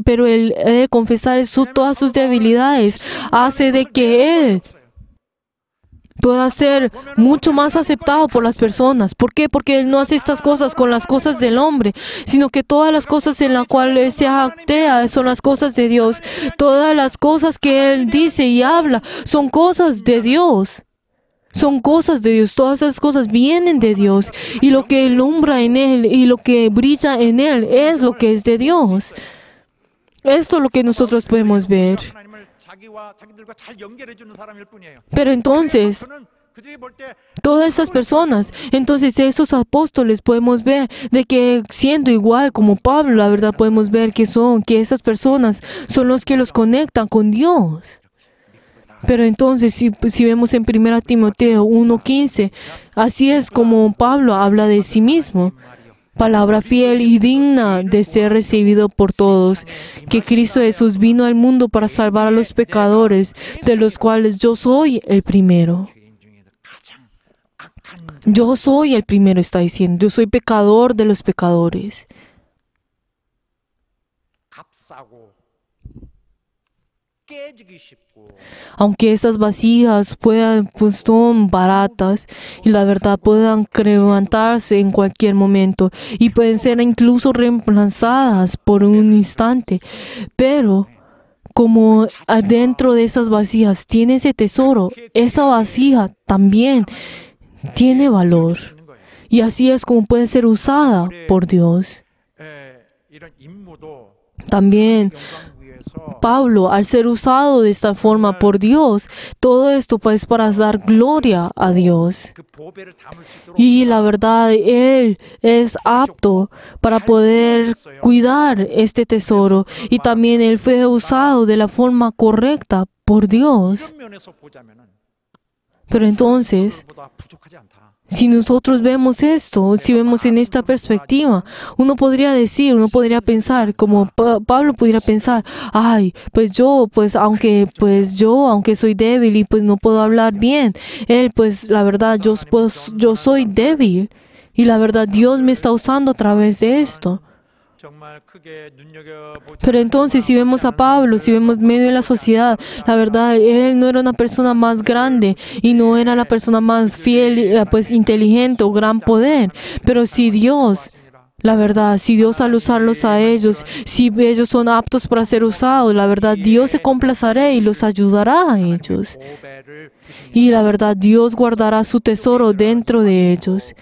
pero el confesar todas sus debilidades hace de que él pueda ser mucho más aceptado por las personas. ¿Por qué? Porque él no hace estas cosas con las cosas del hombre, sino que todas las cosas en las cuales él se jactea son las cosas de Dios. Todas las cosas que él dice y habla son cosas de Dios. Son cosas de Dios, todas esas cosas vienen de Dios y lo que alumbra en él y lo que brilla en él es lo que es de Dios. Esto es lo que nosotros podemos ver. 하나님을 자기들과 잘 연결해 주는 사람일 뿐이에요. Pero entonces, 그는 그들이 볼 때 todas esas personas, entonces estos apóstoles podemos ver de que siendo igual como Pablo, la verdad podemos ver que esas personas son los que los conectan con Dios. Pero entonces, si vemos en 1 Timoteo 1:15, así es como Pablo habla de sí mismo. Palabra fiel y digna de ser recibido por todos, que Cristo Jesús vino al mundo para salvar a los pecadores, de los cuales yo soy el primero. 죄인 중에서 가장 악한 Yo soy el primero, está diciendo. Yo soy pecador de los pecadores. 값싸고 깨지기 쉽고 Aunque estas vasijas pues son baratas y la verdad puedan levantarse en cualquier momento y pueden ser incluso reemplazadas por un instante, pero como adentro de esas vasijas tiene ese tesoro, esa vasija también tiene valor 있는 거예요. y así es como puede ser usada por Dios. 이런 임무도 También 영광 위해서 Pablo, al ser usado de esta forma por Dios, todo esto pues para dar gloria a Dios. 그 보배를 담을 수 있도록 Y la verdad, Él es apto para poder cuidar este tesoro. Y también Él fue usado de la forma correcta por Dios. 이런 면에서 보자면은 Pero entonces, 보다 부족하지 않다. si nosotros vemos esto, si vemos en esta perspectiva, uno podría pensar, como Pablo pudiera pensar, ay, aunque soy débil y pues no puedo hablar bien, él, pues la verdad, yo soy débil. Y la verdad, Dios me está usando a través de esto. 정말 크게 눈여겨보지 Pero entonces, si vemos a Pablo, si vemos medio de la sociedad, la verdad, él no era una persona más grande y no era la persona más fiel, pues inteligente o gran poder. Pero si Dios, la verdad, si Dios al usarlos a ellos, si ellos son aptos para ser usados, la verdad, Dios se complacerá y los ayudará a ellos. 보배를 주시니 Y la verdad, Dios guardará su tesoro dentro de ellos.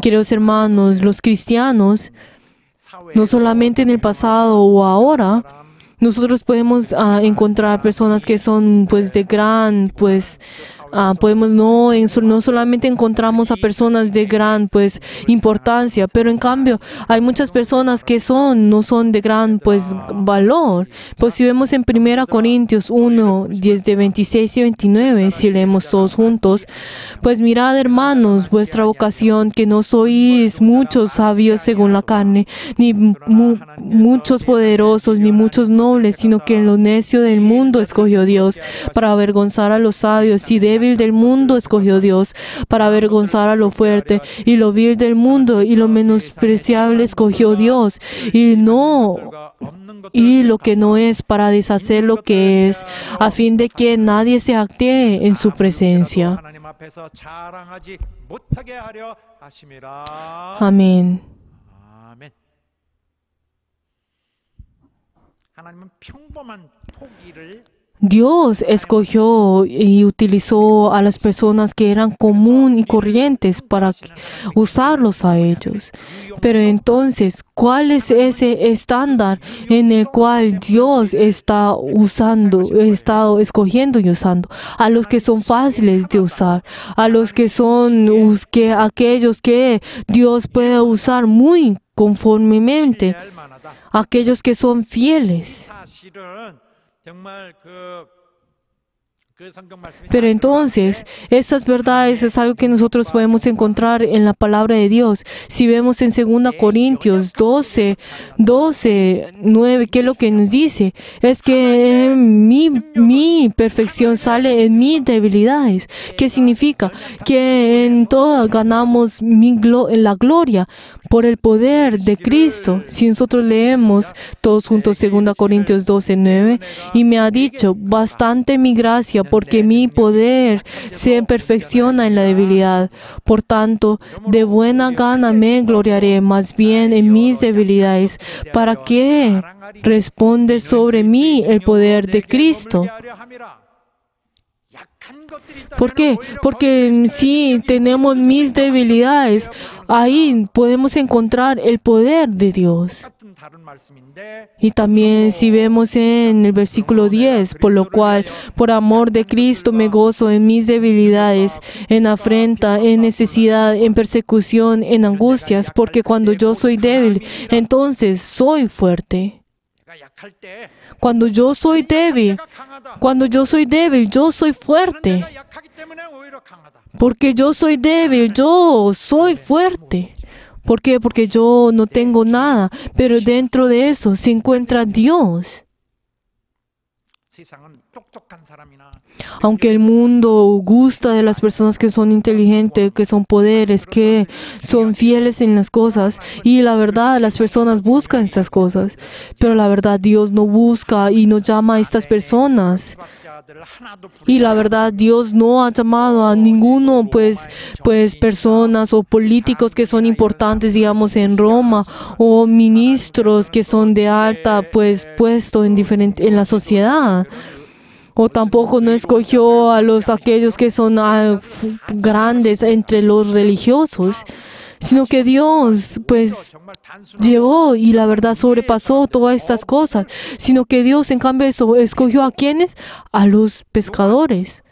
Queridos hermanos, los cristianos, no solamente en el pasado o ahora, nosotros podemos encontrar personas que son pues de gran, pues no solamente encontramos a personas de gran pues importancia, pero en cambio hay muchas personas que no son de gran pues valor. Pues si vemos en 1 Corintios 1, 10 de 26 y 29, si leemos todos juntos, pues mirad, hermanos, vuestra vocación, que no sois muchos sabios según la carne, ni muchos poderosos, ni muchos nobles, sino que en lo necio del mundo escogió Dios para avergonzar a los sabios, y débil del mundo escogió Dios para avergonzar a lo fuerte, y lo vil del mundo y lo menospreciable escogió Dios, y lo que no es, para deshacer lo que es, a fin de que nadie se jactee en su presencia. 하나님 앞에서 자랑하지 못하게 하려 하심이라. Amén. 아멘. 하나님은 평범한 토기를 Dios escogió y utilizó a las personas que eran común y corrientes para usarlos a ellos. Pero entonces, ¿cuál es ese estándar en el cual Dios está escogiendo y usando? A los que son fáciles de usar, a los que son aquellos que Dios puede usar muy conformemente, 할 만하다. aquellos que son fieles. 사실은 정말 그 성경 말씀이 Pero entonces, estas verdades es algo que nosotros podemos encontrar en la palabra de Dios. Si vemos en 2 Corintios 12, 9, ¿qué es lo que nos dice? Es que mi perfección sale en mis debilidades. ¿Qué significa? Que en todas ganamos la gloria por el poder de Cristo. Si nosotros leemos todos juntos 2 Corintios 12, 9, y me ha dicho, bastante mi gracia, porque mi poder se perfecciona en la debilidad. Por tanto, de buena gana me gloriaré más bien en mis debilidades, para que responde sobre mí el poder de Cristo. ¿Por qué? Porque si tenemos mis debilidades, ahí podemos encontrar el poder de Dios. Y también si vemos en el versículo 10, por lo cual, por amor de Cristo me gozo en mis debilidades, en afrenta, en necesidad, en persecución, en angustias, porque cuando yo soy débil, entonces soy fuerte. Cuando yo soy débil, yo soy fuerte. Porque yo soy débil, yo soy fuerte. ¿Por qué? Porque yo no tengo nada, pero dentro de eso se encuentra Dios. Aunque el mundo gusta de las personas que son inteligentes, que son poderes, que son fieles en las cosas, y la verdad, las personas buscan esas cosas, pero la verdad, Dios no busca y no llama a estas personas. Y la verdad, Dios no ha llamado a ninguno, pues personas o políticos que son importantes, digamos, en Roma, o ministros que son de alta, puesto en la sociedad. O tampoco no escogió a aquellos que son grandes entre los religiosos, sino que Dios pues 정말 단순한 llevó y la verdad sobrepasó todas estas cosas, sino que Dios en cambio escogió a quienes, a los pescadores,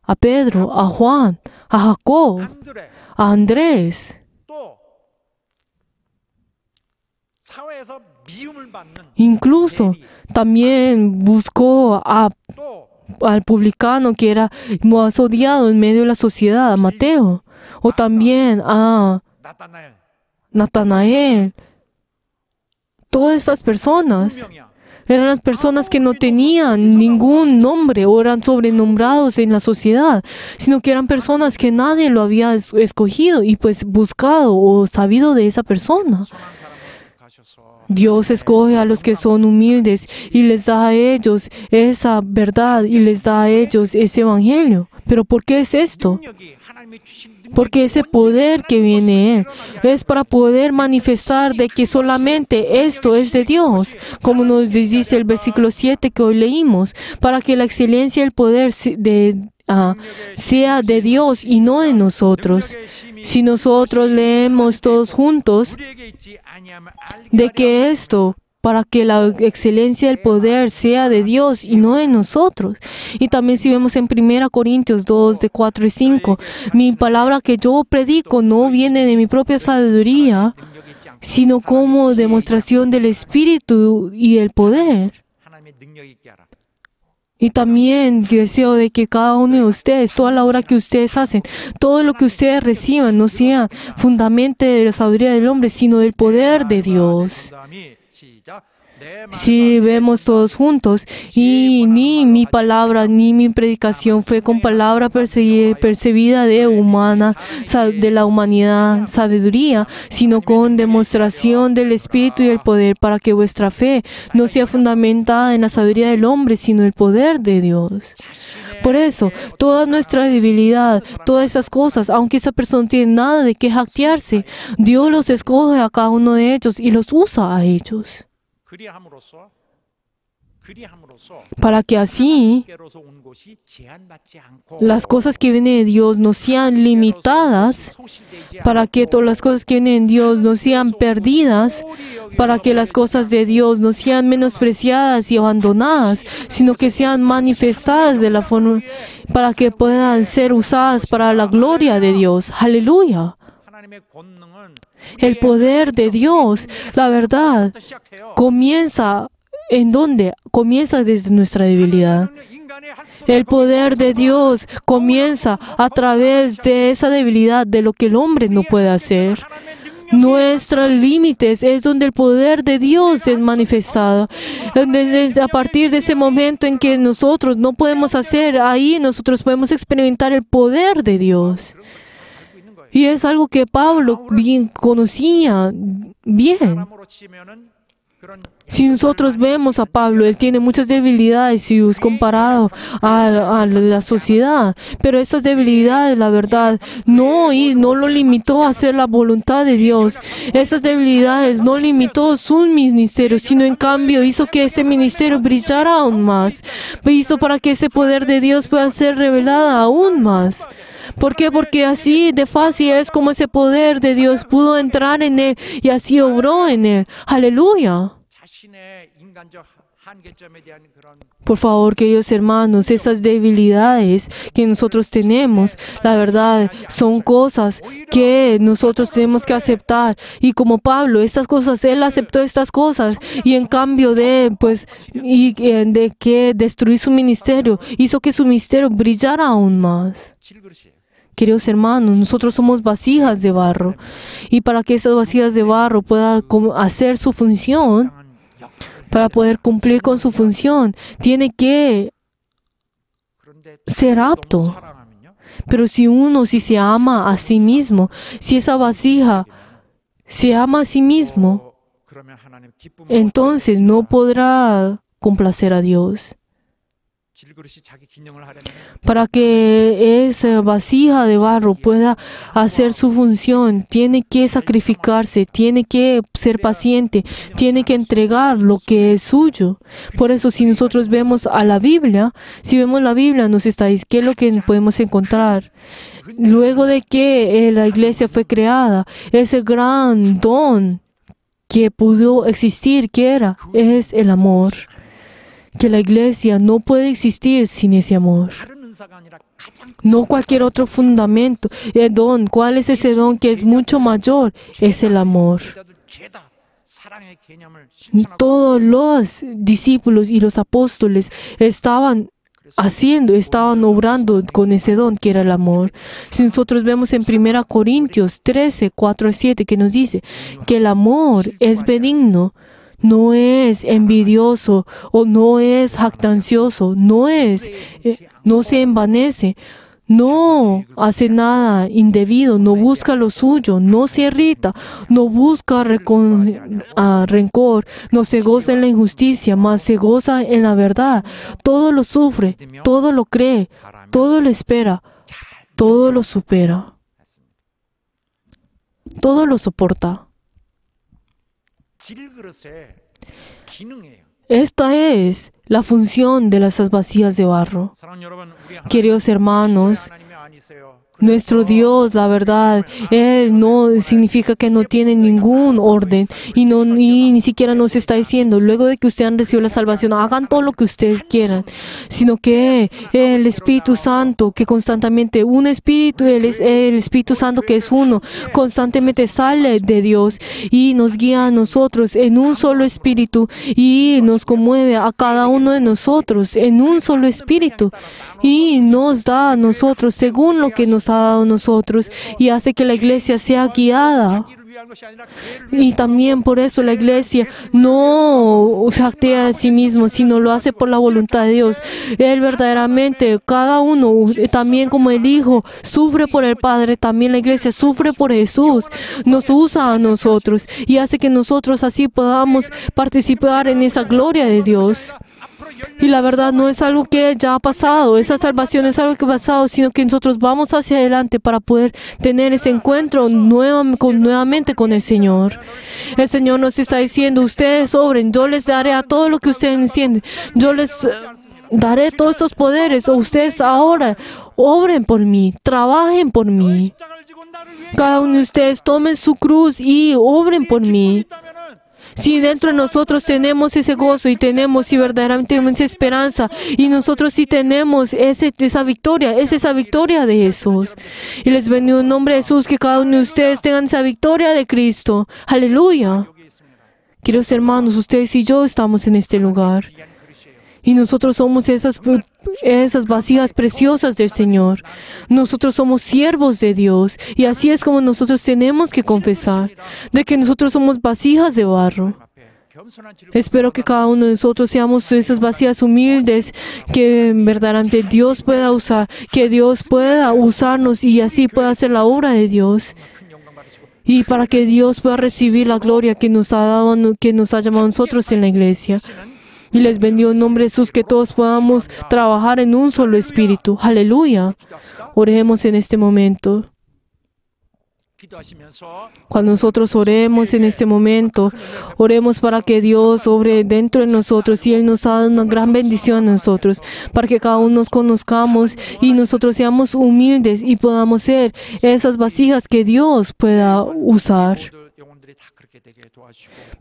a Pedro, a Juan, a Jacob, 안드레 a Andrés. 또 사회에서 미움을 받는 Incluso también buscó 또 al publicano que era más odiado en medio de la sociedad, a Mateo, o también a 나타나엘 Natanael. Todas esas personas 무명이야. eran las personas que no tenían ningún nombre o eran sobrenombrados en la sociedad, sino que eran personas que nadie lo había escogido y pues buscado o sabido de esa persona. 순한 사람을 가셔서 Dios escoge a los que son humildes y les da a ellos esa verdad y les da a ellos ese evangelio. ¿Pero por qué es esto? 능력이 하나님의 주신 능력이 Porque ese poder que viene Él es para poder manifestar de que solamente esto es de Dios, como nos dice el versículo 7 que hoy leímos, para que la excelencia y el poder sea de Dios y no de nosotros. Si nosotros leemos todos juntos 우리에게 있지 아니하면 알기가 de que esto, para que la excelencia del poder sea de Dios y no de nosotros. Y también si vemos en 1 Corintios 2, de 4 y 5, mi palabra que yo predico no viene de mi propia sabiduría, 능력이 있지 않고 sino como demostración del Espíritu y el poder. 하나님의 능력이 있게 하라. Y también deseo de que cada uno de ustedes, toda la obra que ustedes hacen, todo lo que ustedes reciban, no sea fundamente de la sabiduría del hombre, sino del poder de Dios. 다음이 시작. 내 Si vemos todos juntos, y ni mi palabra ni mi predicación fue con palabra percibida de la humanidad sabiduría, sino con demostración del Espíritu y el poder, para que vuestra fe no sea fundamentada en la sabiduría del hombre, sino el poder de Dios. Por eso, toda nuestra debilidad, todas esas cosas, aunque esa persona no tiene nada de qué jactarse, Dios los escoge a cada uno de ellos y los usa a ellos. 그리함으로써 Para que así 깨로서 온 것이 제한받지 않고 las cosas que vienen de Dios no sean limitadas, 소실되지 para que todas las cosas que vienen de Dios no sean perdidas, para que las cosas de Dios no sean menospreciadas y abandonadas, sino que sean manifestadas de la forma para que puedan ser usadas para la gloria de Dios. Aleluya. 하나님의 권능은 El poder de Dios, la verdad, 시작해요. comienza ¿en dónde? Comienza desde nuestra debilidad. 인간의 할 수 El poder de Dios comienza a través de esa debilidad de lo que el hombre no puede hacer. Nuestros límites es donde el poder de Dios es manifestado. Desde a partir de ese momento en que nosotros no podemos hacer, ahí nosotros podemos experimentar el poder de Dios. Y es algo que Pablo bien conocía bien. 사람으로 치면은 그런 Si nosotros vemos a Pablo, él tiene muchas debilidades si es comparado a la sociedad, pero esas debilidades, la verdad, no lo limitó a hacer la voluntad de Dios. Esas debilidades no limitó su ministerio, sino en cambio hizo que este ministerio brillara aún más. Hizo para que ese poder de Dios pueda ser revelado aún más. ¿Por qué? Porque así de fácil es como ese poder de Dios pudo entrar en él y así obró en él. Aleluya. 자신의 인간적 한계점에 대한 그런 Por favor, queridos hermanos, esas debilidades que nosotros tenemos, la verdad, son cosas que nosotros tenemos que aceptar. Y como Pablo, estas cosas, él aceptó estas cosas y en cambio de que destruir su ministerio, hizo que su ministerio brillara aún más. 질그릇이에요. Queridos hermanos, nosotros somos vasijas de barro y para que esas vasijas de barro puedan hacer su función, para poder cumplir con su función, tiene que 그런데 ser 너무 apto. 사랑하면요. Pero si se ama a sí mismo, si esa vasija se ama a sí mismo, 그러면 하나님 기쁨을 entonces no podrá complacer a Dios. 질그릇이 자기 기능을 하려면 Para que esa vasija de barro pueda hacer su función, tiene que sacrificarse, tiene que ser paciente, tiene que entregar lo que es suyo. Por eso, si nosotros vemos a la Biblia, si vemos la Biblia, nos está diciendo qué es lo que podemos encontrar. luego de que la iglesia fue creada, ese gran don que pudo existir, ¿qué era? Es el amor. Que la iglesia no puede existir sin ese amor. 다른 은사가 아니라 가장 No cualquier otro fundamento. El don, ¿cuál es ese don que es mucho mayor? Es el amor. 죄다 사랑의 개념을 실천하고 Todos los discípulos y los apóstoles estaban obrando con ese don que era el amor. Si nosotros vemos en 1 Corintios 13, 4-7, que nos dice que el amor es benigno, no es envidioso o no es jactancioso, no se envanece, no hace nada indebido, no busca lo suyo, no se irrita, no busca rencor, no se goza en la injusticia, mas se goza en la verdad. Todo lo sufre, todo lo cree, todo lo espera, todo lo supera, todo lo soporta. 질그릇의 기능이에요. Esta es la función de las vasijas de barro. 사랑하는 여러분, 우리 Queridos hermanos, 하나님이 아니세요. nuestro Dios, la verdad, Él no significa que no tiene ningún orden y ni siquiera nos está diciendo, luego de que ustedes han recibido la salvación, hagan todo lo que ustedes quieran, sino que el Espíritu Santo, que constantemente, un Espíritu, el Espíritu Santo que es uno, constantemente sale de Dios y nos guía a nosotros en un solo Espíritu y nos conmueve a cada uno de nosotros en un solo Espíritu y nos da a nosotros según lo que nos ha dado a nosotros y hace que la iglesia sea guiada. Y también por eso la iglesia no se jactea de sí mismo, sino lo hace por la voluntad de Dios. Él verdaderamente, cada uno, también como el Hijo, sufre por el Padre, también la iglesia sufre por Jesús. Nos usa a nosotros y hace que nosotros así podamos participar en esa gloria de Dios. Y la verdad no es algo que ya ha pasado, esa salvación es algo que ha pasado, sino que nosotros vamos hacia adelante para poder tener ese encuentro nuevamente con el Señor. El Señor nos está diciendo, ustedes obren, yo les daré a todo lo que ustedes encienden, yo les daré todos estos poderes, o ustedes ahora obren por mí, trabajen por mí. Cada uno de ustedes tomen su cruz y obren por mí. Si dentro de nosotros tenemos ese gozo y verdaderamente tenemos esa esperanza y nosotros sí tenemos esa victoria, es esa victoria de Jesús. Y les bendigo en nombre de Jesús que cada uno de ustedes tengan esa victoria de Cristo. Aleluya. Queridos hermanos, ustedes y yo estamos en este lugar. Y nosotros somos esas vasijas preciosas del Señor. Nosotros somos siervos de Dios. Y así es como nosotros tenemos que confesar de que nosotros somos vasijas de barro. Espero que cada uno de nosotros seamos esas vasijas humildes que verdaderamente Dios pueda usar, que Dios pueda usarnos y así pueda hacer la obra de Dios. Y para que Dios pueda recibir la gloria que nos ha dado, que nos ha llamado a nosotros en la iglesia. Y les bendigo en nombre de Jesús que todos podamos trabajar en un solo espíritu. Aleluya. Oremos en este momento. Cuando nosotros oremos en este momento, oremos para que Dios obre dentro de nosotros y Él nos ha dado una gran bendición a nosotros, para que cada uno nos conozcamos y nosotros seamos humildes y podamos ser esas vasijas que Dios pueda usar.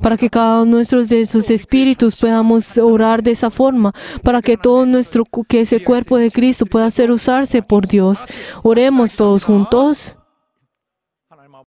Para que cada uno de sus espíritus podamos orar de esa forma, para que que ese cuerpo de Cristo pueda ser usarse por Dios. Oremos todos juntos.